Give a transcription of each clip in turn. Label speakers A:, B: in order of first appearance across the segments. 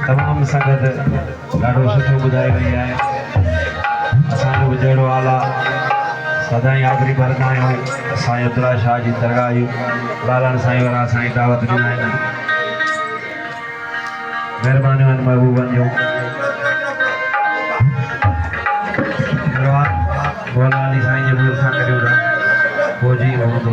A: तमाम संगत ॾाढो सुठो ॿुधाई वई आहे। असांजो विजड़ो आला सदाईं आख़िरी भरंदा आहियूं। असांजे उतरा शाह जी दरगाह जी लालण साईं वारा साईं दावत ॾिना आहिनि। महिरबानियूं आहिनि महबूबनि जूं। भोलानी साईं जे भूल सां करियो था पोइ जी हूंदो।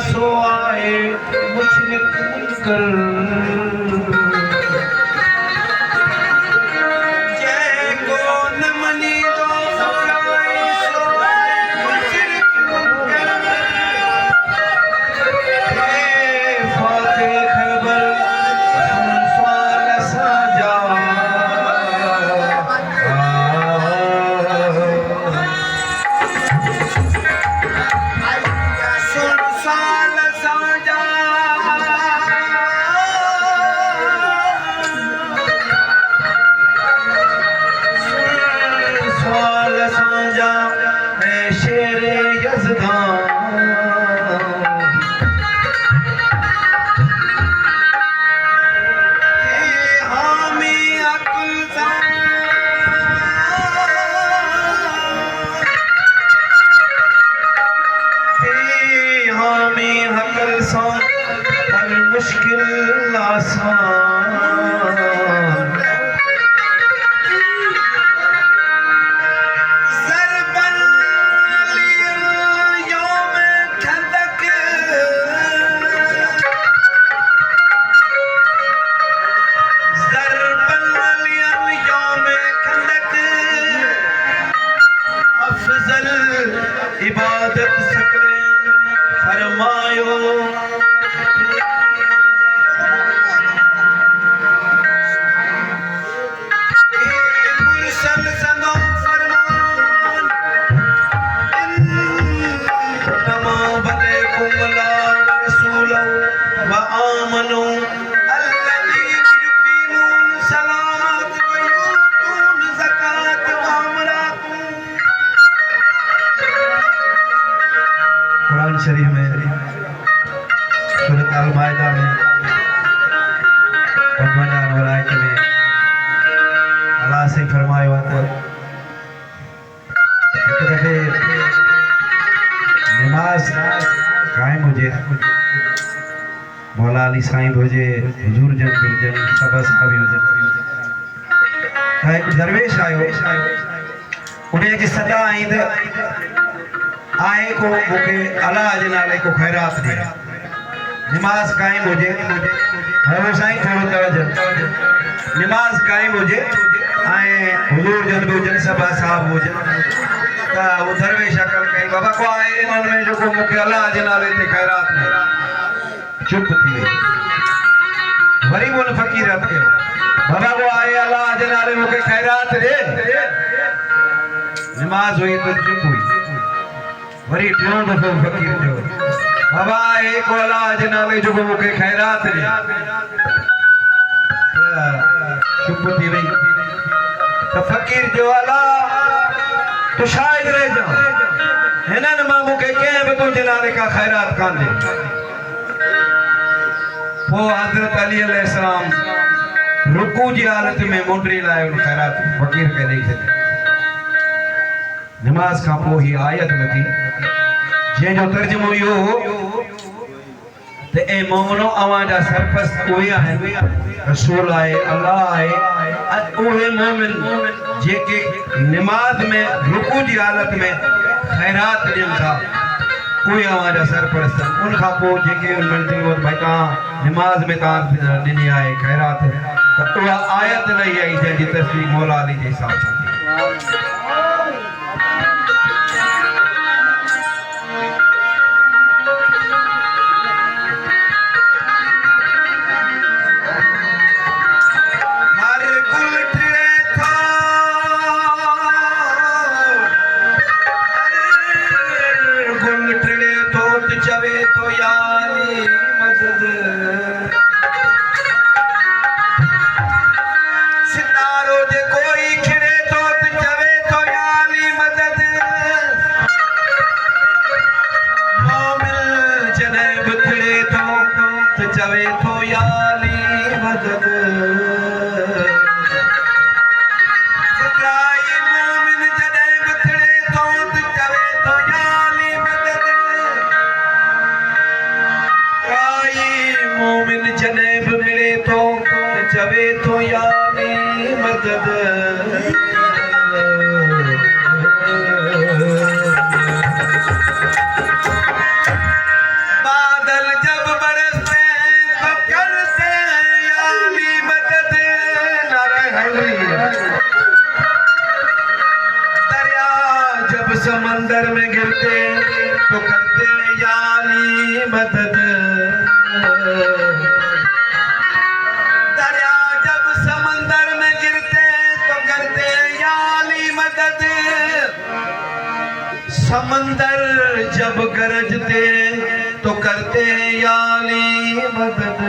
A: सो आए मुशरिक मुनकर जय को न मनी दो फुकराई सो आए मुशरिक मुनकर हे फाते खैबर सुन सवाल साजा मुश्किल आसान ज़रबन यौम खंदक ज़रबन यौम खंदक अफजल इबादत सकले फरमायो कुरान शरीफ में सूरत अल-माइदा में 55 नंबर आयत में अल्लाह से फरमायो है एक दफे नमाज कायम हुजे मौला अली साईं हुजे हुजूर जन हुजन सब साहबी हुजन एक दरवेश आयो उन्हें जी सदा आई आए को मुके अल्लाह जे नाले को खैरात दे नमाज कायम हुजे हर साईं थोड़ो तवज्जो नमाज कायम हुजे आए हुजूर जन हुजन सब साहब हुजन ता वो दरवेश अकल कई बाबा को आए मन में जो को मुके अल्लाह जे नाले ते खैरात दे चुप थी वई वरी बोल फकीर हथ के बाबा को आए अल्लाह जनारे मुके खैरात रे नमाज हुई तो चुप हुई वरी टियों दफो फकीर जो बाबा एक वाला जनारे जो मुके खैरात रे चुप थी वई तो फकीर जो वाला तो शायद रह जा है ना मामू के भी तो जनारे का खैरात कान दे वो हजरत अली अलैहिस्सलाम रुकू जी हालत में मुंडरी लाए उन खैरात फकीर के नहीं सके नमाज का पो ही आयत लगी जे जो तर्जुमो यो ते ए मोमनो आवाजा सरपस्त हुए हैं रसूल आए अल्लाह आए ओहे मोमिन जेके नमाज में रुकू जी हालत में खैरात ॾियनि था उहे आवाजा सरपरस्त उनखां पोइ जेके मिलंदी हो भाई तव्हां नमाज में तव्हां ॾिनी आहे खैरात त उहा आयत लही आई जंहिंजी तस्वीर मौला अली जे हिसाब सां थी चवे तो याली मदद सितारो जे कोई खिड़े तो चवे तो याली मदद मोमिन जने बुथड़े तो चवे तो याली मदद चवे तो यानी मदद बादल जब बरसते तो करते यानी मदद दरिया जब समंदर में गिरते तो करते यानी मदद समंदर जब गरजते तो करते याली मदद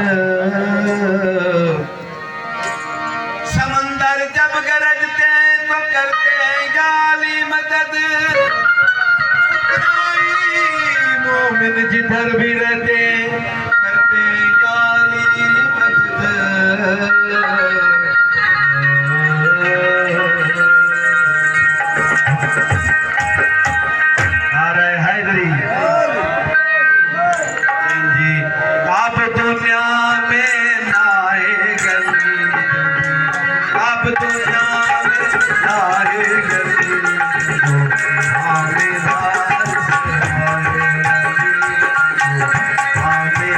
A: समंदर जब गरजते तो करते याली मदद मोमिन जिधर भी रहते करते याली मदद आमे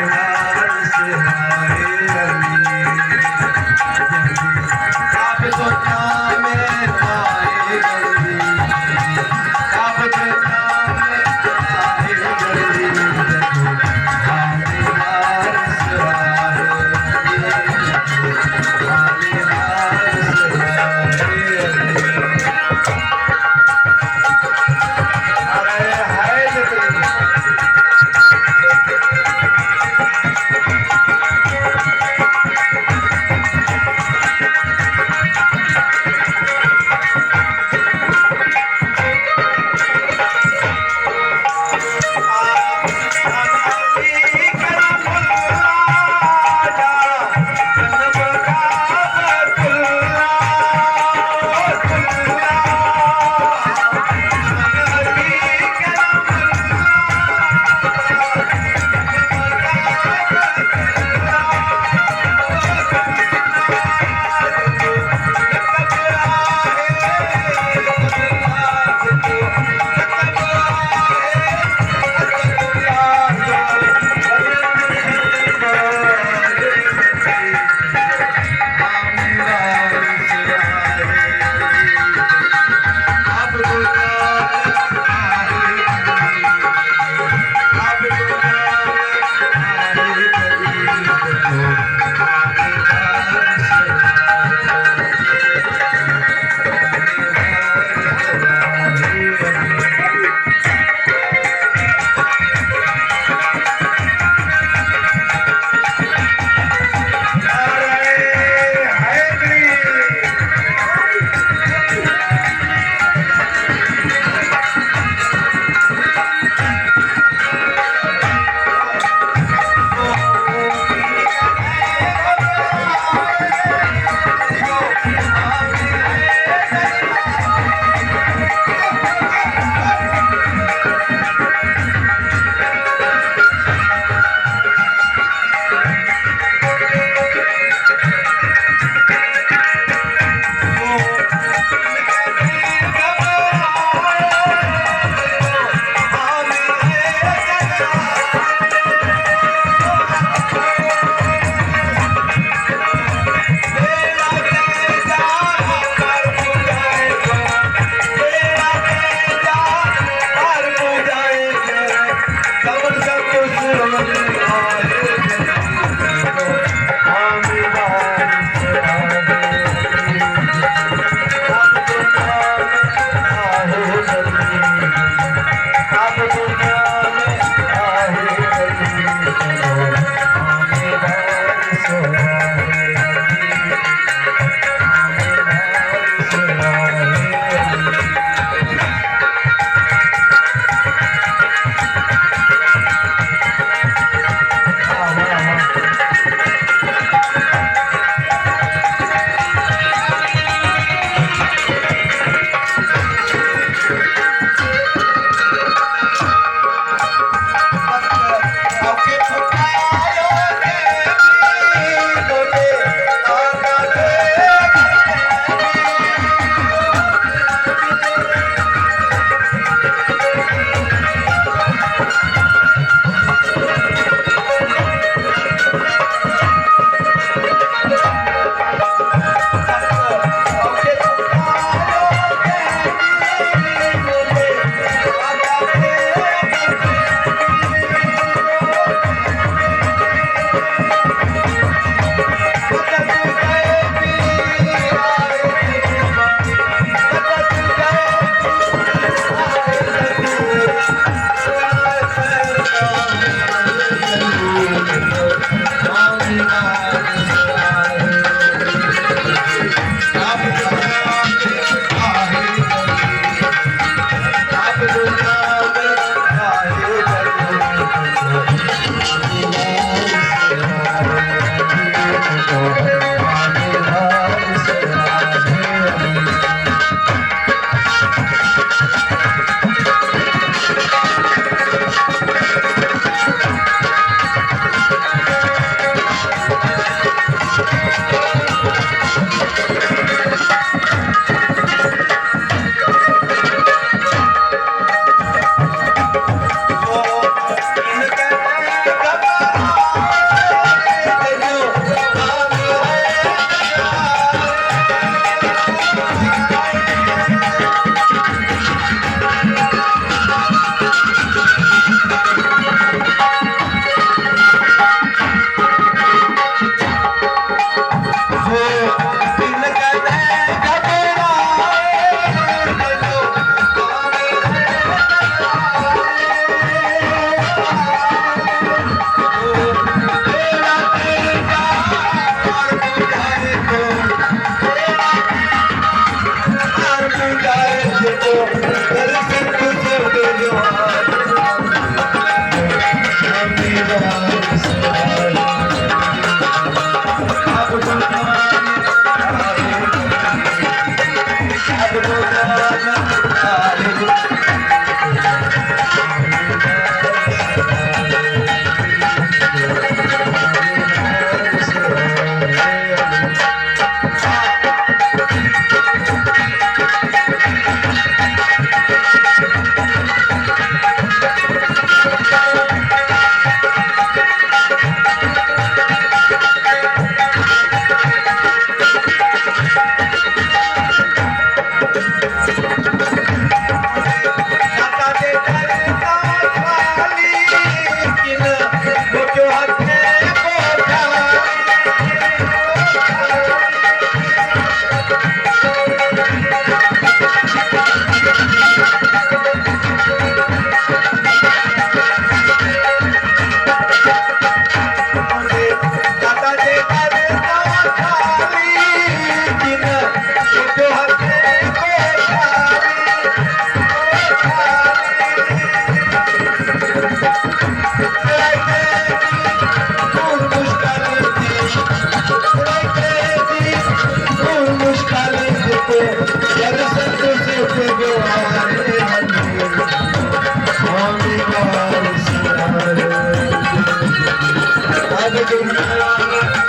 B: Hare